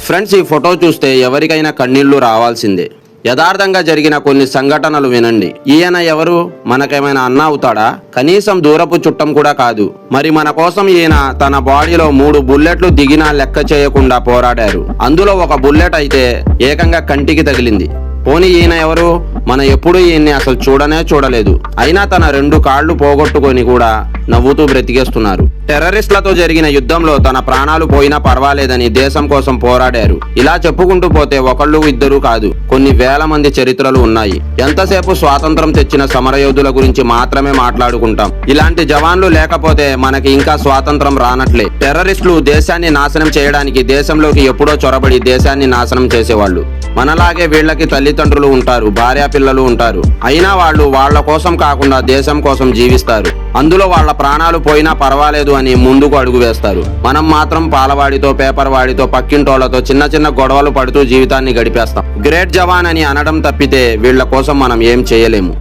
Friends, ఈ photo చూస్తే ఎవరికైనా కన్నీళ్లు రావాల్సిందే. యథార్థంగా జరిగిన కొన్ని సంఘటనలు వినండి. ఈయన ఎవరు? మనకేమైనా అన్న అవుతాడా? కనీసం దూరపు చుట్టం కూడా కాదు. మరి మన కోసం ఈయన తన బాడీలో 3 బుల్లెట్లు దిగినా లెక్క చేయకుండా పోరాడారు. అందులో ఒక బుల్లెట్ అయితే ఏకంగా కంటికి తగిలింది. పోనీ ఈయన ఎవరు? మన ఎప్పుడు ఈయన్ని అసలు చూడలేదు. అయినా తన 2 కాళ్ళు పోగొట్టుకొని కూడా నవ్వుతూ బ్రతికేస్తున్నారు. టెర్రరిస్టులతో జరిగిన యుద్ధంలో తన ప్రాణాలు పోయినా పర్వాలేదని దేశం కోసం పోరాడారు. ఇలా చెప్పుకుంటూ పోతే ఒకళ్ళు ఇద్దరు కాదు, కొన్ని వేల మంది చరిత్రలు ఉన్నాయి. ఎంతసేపు స్వాతంత్రం తెచ్చిన సమరయోధుల గురించి మాత్రమే మాట్లాడుకుంటాం. ఇలాంటి జవాన్లు లేకపోతే మనకి ఇంకా స్వాతంత్రం రానట్లే. టెర్రరిస్టులు దేశాన్ని నాశనం చేయడానికి దేశంలోకి ఎప్పుడో చొరబడి దేశాన్ని నాశనం చేసేవాళ్ళు. మనలాగే వీళ్ళకి తల్లిదండ్రులు ఉంటారు, భార్యా పిల్లలు ఉంటారు. అయినా వాళ్ళు వాళ్ళ కోసం కాకుండా దేశం కోసం జీవిస్తారు. అందులో వాళ్ళ ప్రాణాలు పోయినా పర్వాలేదు అని ముందుకు అడుగు వేస్తారు. మనం మాత్రం పాలవాడితో, పేపర్ వాడితో, పక్కింటోళ్లతో చిన్న గొడవలు పడుతూ జీవితాన్ని గడిపేస్తాం. గ్రేట్ జవాన్ అని అనడం తప్పితే వీళ్ళ కోసం మనం ఏం చేయలేము.